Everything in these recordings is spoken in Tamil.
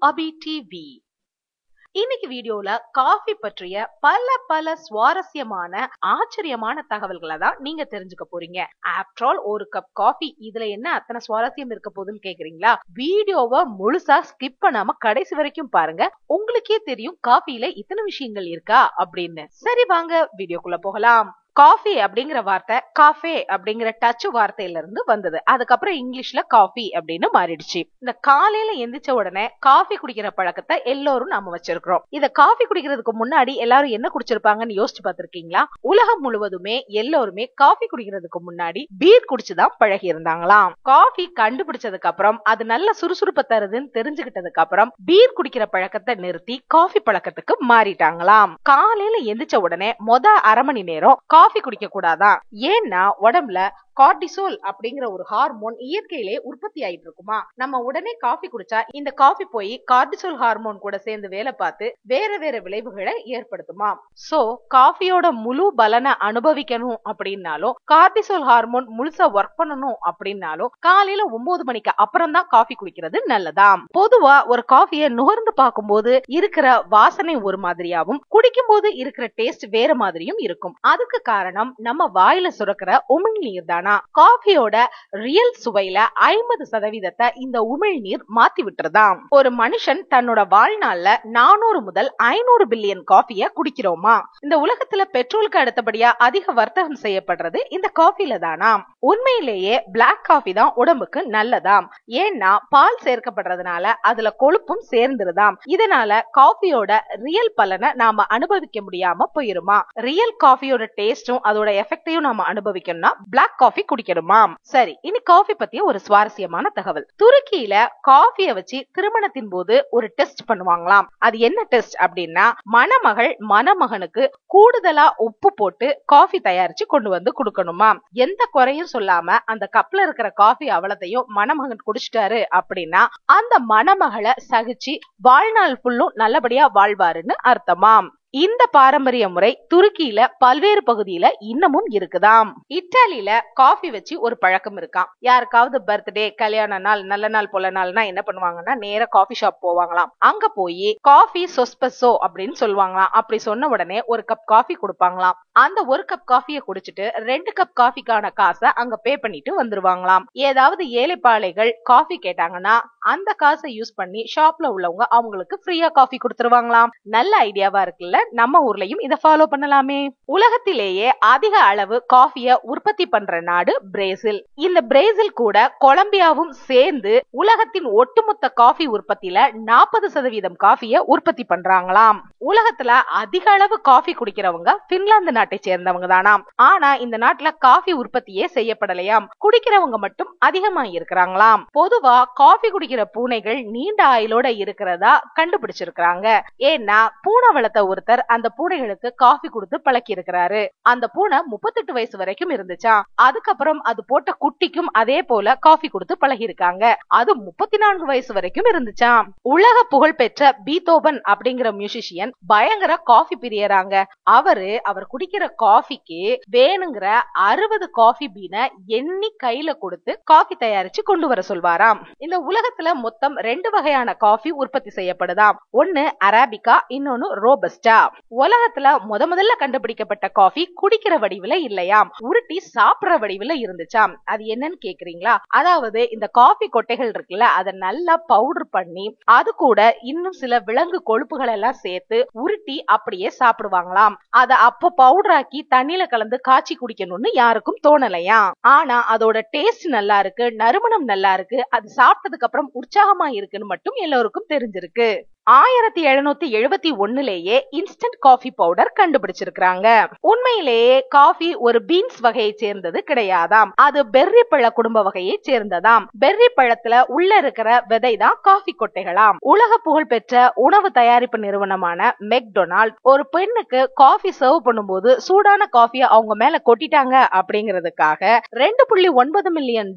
அபி டிவி. இன்னைக்கு வீடியோல காஃபி பற்றிய பல சுவாரஸ்யமான ஆச்சரியமான தகவல்களை தான் நீங்க தெரிஞ்சுக்க போறீங்க. ஆஃப்டர் ஆல் ஒரு கப் காஃபி, இதுல என்ன அத்தனை சுவாரஸ்யம் இருக்க போகுதுன்னு கேக்குறீங்களா? வீடியோவை முழுசா ஸ்கிப் பண்ணாம கடைசி வரைக்கும் பாருங்க. உங்களுக்கே தெரியும் காஃபில இத்தனை விஷயங்கள் இருக்கா அப்படின்னு. சரி வாங்க வீடியோக்குள்ள போகலாம். காஃபி அப்படிங்கிற வார்த்தை காஃபே அப்படிங்கிற டச் வார்த்தையில இருந்து வந்தது. அதுக்கப்புறம் இங்கிலீஷ்ல காஃபி அப்படின்னு மாறிடுச்சு. இந்த காலையில எந்திரிச்ச உடனே காஃபி குடிக்கிற பழக்கத்தை எல்லோரும் நாம வச்சிருக்கிறோம். இத காஃபி குடிக்கிறதுக்கு முன்னாடி எல்லாரும் என்ன குடிச்சிருப்பாங்கன்னு யோசிச்சு பார்த்திருக்கீங்களா? உலகம் முழுவதுமே எல்லோருமே காஃபி குடிக்கிறதுக்கு முன்னாடி பீர் குடிச்சுதான் பழகி இருந்தாங்களாம். காஃபி கண்டுபிடிச்சதுக்கு அப்புறம் அது நல்ல சுறுசுறுப்பை தருதுன்னு தெரிஞ்சுக்கிட்டதுக்கு அப்புறம் பீர் குடிக்கிற பழக்கத்தை நிறுத்தி காஃபி பழக்கத்துக்கு மாறிட்டாங்களாம். காலையில எந்திரிச்ச உடனே அரை மணி நேரம் காஃபி குடிக்க கூடாதான். ஏன்னா உடம்புல கார்டிசோல் அப்படிங்கிற ஒரு ஹார்மோன் இயற்கையிலே உற்பத்தி ஆயிட்டு இருக்குமா. நம்ம உடனே காஃபி குடிச்சா இந்த காஃபி போய் கார்டிசோல் ஹார்மோன் கூட சேர்ந்து வேலை பார்த்து வேற விளைவுகளை ஏற்படுத்துமா. சோ காஃபியோட முழு பலனை அனுபவிக்கணும் அப்படின்னாலும், கார்டிசோல் ஹார்மோன் முழுசா ஒர்க் பண்ணணும் அப்படின்னாலும் காலையில 9 மணிக்கு அப்புறம் தான் காஃபி குடிக்கிறது நல்லதாம். பொதுவா ஒரு காஃபியை நுகர்ந்து பார்க்கும்போது இருக்கிற வாசனை ஒரு மாதிரியாவும், குடிக்கும் போது இருக்கிற டேஸ்ட் வேற மாதிரியும் இருக்கும். அதுக்கு காரணம் நம்ம வாயில சுரக்கிற உமிழ்நீர் தானா. காஃபியோட ரியல் சுவையில 50% இந்த உமிழ்நீர் மாத்தி விட்டுறதாம். ஒரு மனுஷன் தன்னோட வாழ்நாள்ல 400 முதல் 500 பில்லியன் காஃபிய குடிக்கிறோமா. இந்த உலகத்துல பெட்ரோலுக்கு அடுத்தபடியா அதிக வர்த்தகம் செய்யப்படுறது இந்த காஃபில தானாம். உண்மையிலேயே பிளாக் காஃபி தான் உடம்புக்கு நல்லதாம். ஏன்னா பால் சேர்க்கப்படுறதுனால அதுல கொழுப்பும் சேர்ந்துருதாம். இதனால காஃபியோட ரியல் பலனை நாம அனுபவிக்க முடியாம போயிருமா. ரியல் காஃபியோட டேஸ்டும் அதோட எஃபெக்டையும் நாம அனுபவிக்கணும்னா பிளாக் காஃபி குடிக்கணுமாம். சரி, இனி காஃபி பத்திய ஒரு சுவாரஸ்யமான தகவல். துருக்கியில காஃபியை வச்சு திருமணத்தின் போது ஒரு டெஸ்ட் பண்ணுவாங்களாம். அது என்ன டெஸ்ட் அப்படின்னா, மணமகள் மணமகனுக்கு கூடுதலா உப்பு போட்டு காஃபி தயாரிச்சு கொண்டு வந்து கொடுக்கணுமா. எந்த குறையும் சொல்லாம அந்த கப்ல இருக்கிற காஃபி அவ்வளத்தையும் மணமகன் குடிச்சிட்டாரு அப்படின்னா அந்த மணமகளை சகிச்சு வாழ்நாள் ஃபுல்லும் நல்லபடியா வாழ்வாருன்னு அர்த்தமாம். இந்த பாரம்பரிய முறை துருக்கியில பல்வேறு பகுதியில இன்னமும் இருக்குதாம். இத்தாலியில காஃபி வச்சு ஒரு பழக்கம் இருக்காம். யாருக்காவது பர்த்டே, கல்யாண நாள், நல்ல நாள் போல நாள்னா என்ன பண்ணுவாங்கன்னா நேரா காஃபி ஷாப் போவாங்களாம். அங்க போய் காஃபி சொஸ்பெசோ அப்படின்னு சொல்லுவாங்களாம். அப்படி சொன்ன உடனே ஒரு கப் காஃபி கொடுப்பாங்களாம். அந்த ஒரு கப் காஃபியை குடிச்சிட்டு 2 கப் காஃபிக்கான காசை அங்க பே பண்ணிட்டு வந்துருவாங்களாம். ஏதாவது ஏழைப்பாளைகள் காஃபி கேட்டாங்கன்னா அந்த காசை யூஸ் பண்ணி ஷாப்ல உள்ளவங்க அவங்களுக்கு ஃப்ரீயா காஃபி கொடுத்துருவாங்களாம். நல்ல ஐடியாவா இருக்குல்ல. நம்ம ஊர்லயும் இத ஃபாலோ பண்ணலாமே. உலகத்திலேயே அதிக அளவு காஃபிய உற்பத்தி பண்ற நாடு பிரேசில். இந்த பிரேசில் கூட கொலம்பியாவும் சேர்ந்து உலகத்தின் ஒட்டுமொத்த காஃபி உற்பத்தியில 40% காஃபிய உற்பத்தி பண்றாங்களாம். உலகத்துல அதிக அளவு காஃபி குடிக்கிறவங்க பின்லாந்து நாட்டை சேர்ந்தவங்க தானாம். ஆனா இந்த நாட்டுல காஃபி உற்பத்தியே செய்யப்படலையாம். குடிக்கிறவங்க மட்டும் அதிகமா இருக்கிறாங்களாம். பொதுவா காஃபி குடிக்கிற பூனைகள் நீண்ட ஆயுளோட இருக்கிறதா கண்டுபிடிச்சிருக்காங்க. ஏன்னா பூனை வளர்த்த ஒருத்தர் அந்த பூனைகளுக்கு காஃபி கொடுத்து பழக்கி இருக்கிறாரு. அந்த பூனை 38 வயசு வரைக்கும் இருந்துச்சா. அதுக்கப்புறம் அது போட்ட குட்டிக்கும் அதே போல காஃபி கொடுத்து பழகி இருக்காங்க. அது 34 வயசு வரைக்கும் இருந்துச்சா. உலக புகழ் பெற்ற பீத்தோவன் அப்படிங்கிற மியூசிஷியன் பயங்கர காஃபி பிரியறாங்க. அவர் குடிக்கிற காஃபிக்கு வேணுங்கிற 60 காஃபி பீனை எண்ணி கையில கொடுத்து காஃபி தயாரிச்சு கொண்டு வர சொல்வாராம். இந்த உலகத்துல மொத்தம் 2 வகையான காஃபி உற்பத்தி செய்யப்படுதாம். ஒன்னு அரபிகா, இன்னொன்னு ரோபஸ்டா. உலகத்துல முதல்ல கண்டுபிடிக்கப்பட்ட காஃபி குடிக்கிற வடிவில இல்லையாம், உருட்டி சாப்பிடுற வடிவில இருந்துச்சாம். அது என்னன்னு கேக்குறீங்களா? அதாவது இந்த காஃபி கொட்டைகள் இருக்குல்ல, அதை நல்லா பவுடர் பண்ணி அது கூட இன்னும் சில விலங்கு கொழுப்புகள் எல்லாம் சேர்த்து உருட்டி அப்படியே சாப்பிடுவாங்களாம். அத அப்போ பவுடர் ஆக்கி தண்ணியில கலந்து காய்ச்சி குடிக்கணும்னு யாருக்கும் தோணலையா. ஆனா அதோட டேஸ்ட் நல்லா இருக்கு, நறுமணம் நல்லா இருக்கு, அது சாப்பிட்டதுக்கு அப்புறம் உற்சாகமா இருக்குன்னு மட்டும் எல்லோருக்கும் தெரிஞ்சிருக்கு. 1771லேயே இன்ஸ்டன்ட் காஃபி பவுடர் கண்டுபிடிச்சிருக்காங்க. உண்மையிலேயே காஃபி ஒரு பீன்ஸ் வகையை சேர்ந்தது கிடையாதாம். அது பெர்ரி பழ குடும்ப வகையை சேர்ந்ததாம். பெர்ரி பழத்துல உள்ள இருக்கிற விதை தான் காஃபி கொட்டைகளாம். உலக புகழ் பெற்ற உணவு தயாரிப்பு நிறுவனமான மெக்டொனால்ட் ஒரு பெண்ணுக்கு காஃபி சர்வ் பண்ணும்போது சூடான காஃபியை அவங்க மேல கொட்டிட்டாங்க அப்படிங்கிறதுக்காக $2.9 மில்லியன்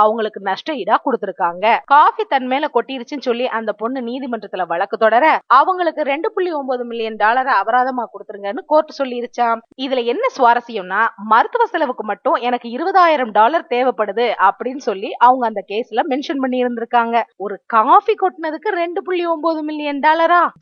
அவங்களுக்கு நஷ்ட ஈடா கொடுத்திருக்காங்க. காஃபி தன் மேல கொட்டிருச்சுன்னு சொல்லி அந்த பொண்ணு நீதிமன்றத்துல வழக்கு வழக்கு தொடர அவங்களுக்கு $2.9 மில்லியன் அபராதமா கொடுத்துருங்கன்னு கோர்ட் சொல்லிருச்சாம். இதுல என்ன சுவாரஸ்யம்னா, மருத்துவ செலவுக்கு மட்டும் எனக்கு $20,000 தேவைப்படுது அப்படின்னு சொல்லி அவங்க அந்த கேஸ்ல மென்ஷன் பண்ணி இருந்திருக்காங்க. ஒரு காஃபி கொட்டினதுக்கு $2.9 மில்லியன்.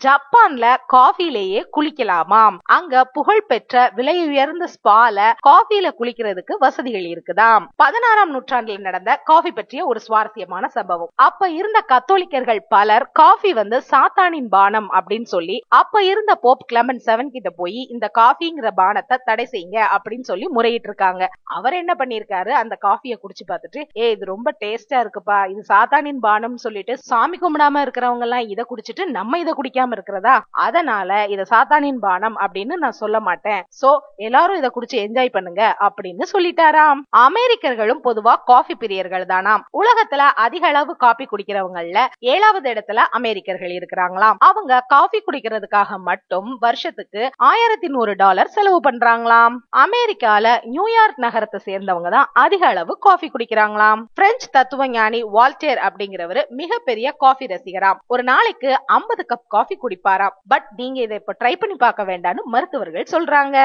ஜப்பான்ல காஃபிலேயே குளிக்கலாமாம். அங்க புகழ்பெற்ற விலை உயர்ந்த ஸ்பால காஃபில குளிக்கிறதுக்கு வசதிகள் இருக்குதாம். 16ஆம் நூற்றாண்டுல நடந்த காஃபி பற்றிய ஒரு சுவாரஸ்யமான சம்பவம். அப்ப இருந்த கத்தோலிக்கர்கள் பலர் காஃபி சாத்தானின் பானம் அப்படின்னு சொல்லி அப்ப இருந்த போப் கிளமெண்ட் 7 கிட்ட போய் இந்த காஃபிங்கிற பானத்தை தடை செய்யுங்க அப்படின்னு சொல்லி முறையிட்டு இருக்காங்க. அவர் என்ன பண்ணிருக்காரு, அந்த காஃபியை குடிச்சு பார்த்துட்டு இது ரொம்ப டேஸ்டா இருக்குப்பா, இது சாத்தானின் பானம் சொல்லிட்டு சாமி கும்பிடாம இருக்கிறவங்க எல்லாம் இதை குடிச்சிட்டு நம்ம இதை குடிக்காம இருக்கிறதா, அதனால இத சாத்தானின் பானம் அப்படின்னு நான் சொல்ல மாட்டேன், சோ எல்லாரும் இதை குடிச்சு என்ஜாய் பண்ணுங்க அப்படின்னு சொல்லிட்டாராம். அமெரிக்கர்களும் பொதுவா காஃபி பிரியர்கள் தானாம். உலகத்துல அதிக அளவு காபி குடிக்கிறவங்கல 7வது இடத்துல அமெரிக்கர்கள் இருக்கிறாங்களாம். அவங்க காஃபி குடிக்கிறதுக்காக மட்டும் வருஷத்துக்கு $1,100 செலவு பண்றாங்களாம். அமெரிக்கால நியூயார்க் நகரத்தை சேர்ந்தவங்க தான் அதிக அளவு காஃபி குடிக்கிறாங்களாம். பிரெஞ்சு தத்துவ ஞானி வால்டேர் அப்படிங்கிறவரு மிகப்பெரிய காஃபி ரசிகராம். ஒரு நாளைக்கு 50 கப் காஃபி குடிப்பாராம். பட் நீங்க இதை இப்ப ட்ரை பண்ணி பார்க்க வேண்டாம்னு மருத்துவர்கள் சொல்றாங்க.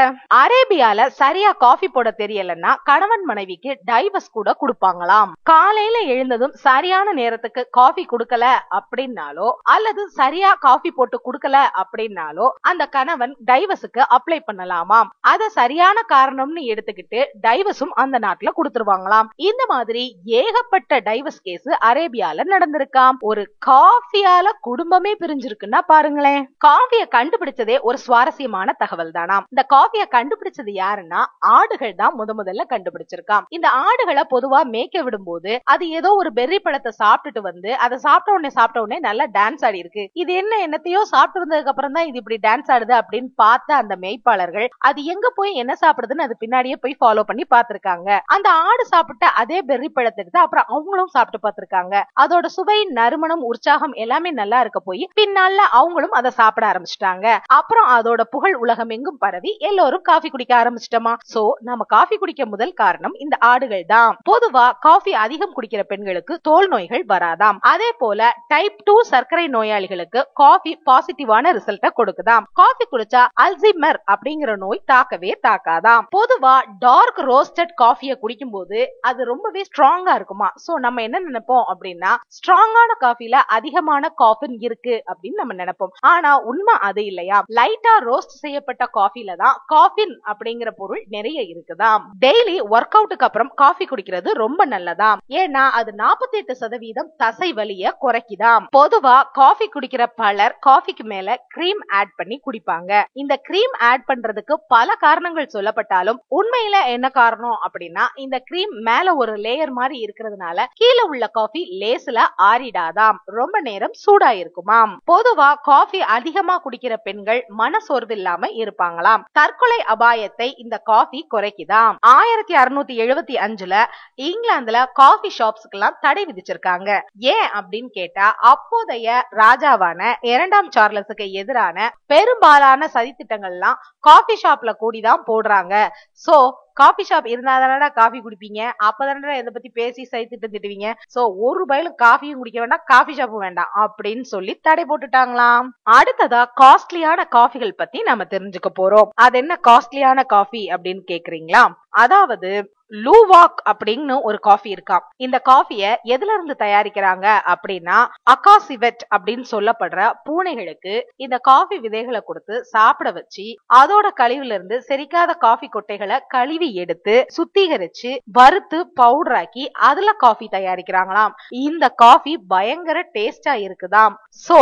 அரேபியால சரியா காஃபி போட தெரியலன்னா கணவன் மனைவிக்கு டைவர்ஸ் கூட கொடுப்பாங்களாம். காலையில எழுந்ததும் சரியான நேரத்துக்கு காஃபி குடுக்கல அப்படின்னாலோ அல்லது சரியா காஃபி போட்டு குடுக்கல அப்படின்னாலோ அந்த கணவன் டைவர்ஸுக்கு அப்ளை பண்ணலாமாம். அத சரியான காரணம்னு எடுத்துக்கிட்டு டைவர்ஸும் அந்த நாட்டுல கொடுத்துருவாங்களாம். இந்த மாதிரி ஏகப்பட்ட டைவர்ஸ் கேஸ் அரேபியால நடந்திருக்காம். ஒரு காஃபியால குடும்பமே பிரிஞ்சிருக்குன்னா பாருங்களேன். காஃபியை கண்டுபிடிச்சதே ஒரு சுவாரஸ்யமான தகவல் தானாம். இந்த காஃபியை கண்டுபிடிச்சது யாருன்னா ஆடுகள் தான் முதல்ல கண்டுபிடிச்சிருக்காம். இந்த ஆடுகளை பொதுவா மேய்க்க விடும்போது அது ஏதோ ஒரு பெர்ரி பழத்தை சாப்பிட்டுட்டு அதை சாப்பிட்ட உடனே நல்லா டான்ஸ் ஆடி இருக்கு, இது என்னத்தையோ சாப்பிட்டு வந்ததுக்கு அப்புறம் தான் இது இப்படி டான்ஸ் ஆடுது அப்படின்னு பார்த்த அந்த மேய்ப்பாளர்கள் அது எங்க போய் என்ன சாப்பிடுதுன்னு அது பின்னாடியே போய் ஃபாலோ பண்ணி பார்த்திருக்காங்க. அந்த ஆடு சாப்பிட்ட அதே பெர்ரி பழத்தை எடுத்து அப்புறம் அவங்களும் சாப்பிட்டு பார்த்திருக்காங்க. அதோட சுவை, நறுமணம், உற்சாகம் எல்லாமே நல்லா இருக்க போய் பின்னால அவங்களும் அதை சாப்பிட ஆரம்பிச்சிட்டாங்க. அப்புறம் அதோட புகழ் உலகம் எங்கும் பரவி எல்லோரும் காஃபி குடிக்க ஆரம்பிச்சிட்டோமா. சோ நம்ம காஃபி குடிக்க முதல் காரணம் இந்த ஆடுகள் தான். பொதுவா காஃபி அதிகம் குடிக்கிற பெண்களுக்கு தோல் நோய்கள் வராதாம். அதே போல டைப் 2 சர்க்கரை நோயாளிகளுக்கு காஃபி பாசிட்டிவான ரிசல்ட்ட கொடுக்குதாம். காஃபி குடிச்சா அல்சைமர் அப்படிங்கிற நோய் தாக்கவே தாக்காதாம். பொதுவா டார்க் ரோஸ்டட் காஃபியை குடிக்கும் போது அது ரொம்பவே ஸ்ட்ராங்கா இருக்குமா. சோ நம்ம என்ன நினைப்போம் அப்படின்னா ஸ்ட்ராங்கான காஃபில அதிகமான காஃபின் இருக்கு அப்படின்னு நம்ம நினைப்போம். ஆனா உண்மை அது இல்லையா. லைட்டா ரோஸ்ட் செய்யப்பட்ட காஃபில தான் காஃபின் அப்படிங்கிற பொருள் நிறைய இருக்குதாம். டெய்லி ஒர்க் அவுட்டுக்கு அப்புறம் காஃபி குடிக்கிறது ரொம்ப நல்லதாம். ஏன்னா அது 48% தசை வலிய குறைக்குதாம். பொதுவா காஃபி குடிக்கிற பலர் காஃபிக்கு மேல கிரீம் ஆட் பண்ணி குடிப்பாங்க. இந்த கிரீம் ஆட் பண்றதுக்கு பல காரணங்கள் சொல்லப்பட்டாலும் உண்மையில என்ன காரணம் அப்படின்னா இந்த கிரீம் மேல ஒரு லேயர் மாதிரி இருக்கிறதுனால கீழே உள்ள காஃபி லேஸ்ல ஆறிடாதாம், ரொம்ப நேரம் சூடா இருக்குமாம். பொதுவா காஃபி அதிகமா குடிக்கிற பெண்கள் மனசோர்வு இல்லாம இருப்பாங்களாம். தற்கொலை அபாயத்தை இந்த காஃபி குறைக்குதாம். 1675ல இங்கிலாந்துல காஃபி ஷாப்ஸ்க்கு எல்லாம் தடை விதிச்சிருக்காங்க. ஏன் அப்படின்னு கேட்டா அப்போதைய ராஜாவான 2ஆம் சார்லஸுக்கு எதிரான பெரும்பாலான சதித்திட்டங்கள் எல்லாம் காஃபி ஷாப்ல கூடிதான் போடுறாங்க. சோ காஃபி ஷாப் இருந்தாதானடா காஃபி குடிப்பீங்க, அப்பதானடா இதை பத்தி பேசி சைத்திட்டு திட்டுவீங்க. சோ ₹1 காஃபியும் குடிக்க வேண்டாம், காஃபி ஷாப்பும் வேண்டாம் அப்படின்னு சொல்லி தடை போட்டுட்டாங்களாம். அடுத்ததா காஸ்ட்லியான காஃபிகள் பத்தி நம்ம தெரிஞ்சுக்க போறோம். அது என்ன காஸ்ட்லியான காஃபி அப்படின்னு கேக்குறீங்களா. அதாவது லூவாக் அப்படின்னு ஒரு காஃபி இருக்காம். இந்த காஃபிய எதுல இருந்து தயாரிக்கிறாங்க அப்படின்னா அகாசிவெட் அப்படின்னு சொல்லப்படுற பூனைகளுக்கு இந்த காஃபி விதைகளை கொடுத்து சாப்பிட வச்சு அதோட கழிவுல இருந்து செரிக்காத காஃபி கொட்டைகளை கழுவி எடுத்து சுத்திகரிச்சு வறுத்து பவுடர் ஆக்கி அதுல காஃபி தயாரிக்கிறாங்களாம். இந்த காஃபி பயங்கர டேஸ்டா இருக்குதாம். சோ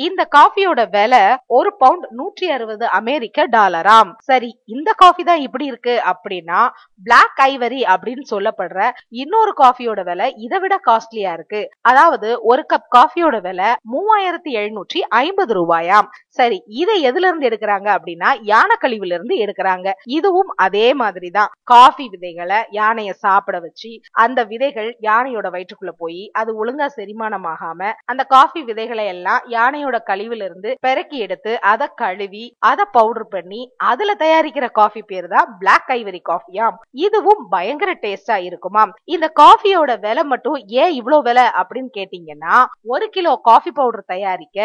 இந்த காஃபியோட விலை ஒரு பவுண்ட் $160. சரி, இந்த காஃபி தான் இப்படி இருக்கு அப்படின்னா பிளாக் ஐவரி அப்படின்னு சொல்லப்படுற இன்னொரு காஃபியோட விலை இதை விட காஸ்ட்லியா இருக்கு. அதாவது ஒரு கப் காஃபியோட விலை $3750. சரி, இதை எதுல இருந்து எடுக்கிறாங்க அப்படின்னா யானை கழிவுல இருந்து எடுக்கிறாங்க. இதுவும் அதே மாதிரிதான். காஃபி விதைகளை யானைய சாப்பிட வச்சு அந்த விதைகள் யானையோட வயிற்றுக்குள்ள போய் அது ஒழுங்கா செரிமானமாகாம அந்த காஃபி விதைகளை எல்லாம் யானையோட கழிவுல இருந்து பெருக்கி எடுத்து அதை கழுவி அதை பவுடர் பண்ணி அதுல தயாரிக்கிற காஃபி பேரு தான் பிளாக் ஐவரி காஃபியா. காஃபியாம். இதுவும் பயங்கர டேஸ்டா இருக்குமாம். இந்த காஃபியோட விலை மட்டும் ஏன் இவ்வளவு விலை அப்படின்னு கேட்டீங்கன்னா, 1 கிலோ காஃபி பவுடர் தயாரிக்க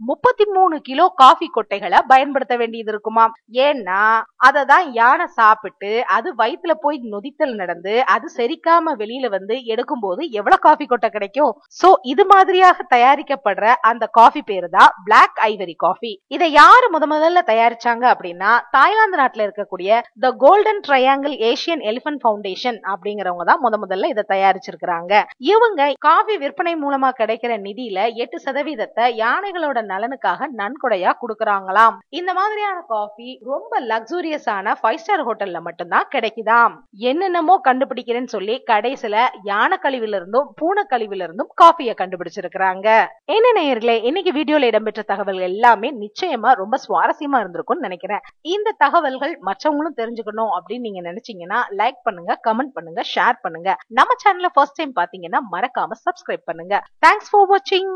33 கிலோ காஃபி கொட்டைகளை பயன்படுத்த வேண்டியது இருக்குமாம். ஏன்னா அததான் யானை சாப்பிட்டு அது வயிற்றுல போய் நொதித்தல் நடந்து அது செரிக்காம வெளியில வந்து எடுக்கும் போது எவ்வளவு காஃபி கொட்டை கிடைக்கும். சோ இது மாதிரியாக தயாரிக்கப்படுற அந்த காஃபி பேரு தான் பிளாக் ஐவரி காஃபி. இதை யாரு முதல்ல தயாரிச்சாங்க அப்படின்னா, தாய்லாந்து நாட்டுல இருக்கக்கூடிய the golden triangle Asian elephant foundation அப்படிங்கிறவங்க தான் முதல்ல இதை தயாரிச்சிருக்காங்க. இவங்க காஃபி விற்பனை மூலமா கிடைக்கிற நிதியில 8% யானைகளோட நலனுக்காக நன்கொடையா கொடுக்கறாங்களாம். இந்த மாதிரியான காஃபி ரொம்ப லக்ஸூரியஸான 5 ஸ்டார் ஹோட்டல்ல மட்டும்தான் கிடைக்குதாம். என்னென்னமோ கண்டுபிடிக்கிறேன்னு சொல்லி கடைசில யானை கழிவுல இருந்தும் பூனை கழிவுல இருந்தும் காஃபியை கண்டுபிடிச்சிருக்காங்க. என்ன நேயர்களே, இன்னைக்கு வீடியோல இடம்பெற்ற தகவல்கள் எல்லாமே நிச்சயமா ரொம்ப சுவாரஸ்யமா இருந்திருக்கும்னு நினைக்கிறேன். இந்த தகவல்கள் மற்றவங்களும் தெரிஞ்சுக்கணும் அப்படின்னு நீங்க நினைச்சீங்கன்னா லைக் பண்ணுங்க, கமெண்ட் பண்ணுங்க, ஷேர் பண்ணுங்க. நம்ம சேனலை ஃபர்ஸ்ட் டைம் பாத்தீங்கன்னா மறக்காம சப்ஸ்கிரைப் பண்ணுங்க. தேங்க்ஸ் ஃபார் வாட்சிங்.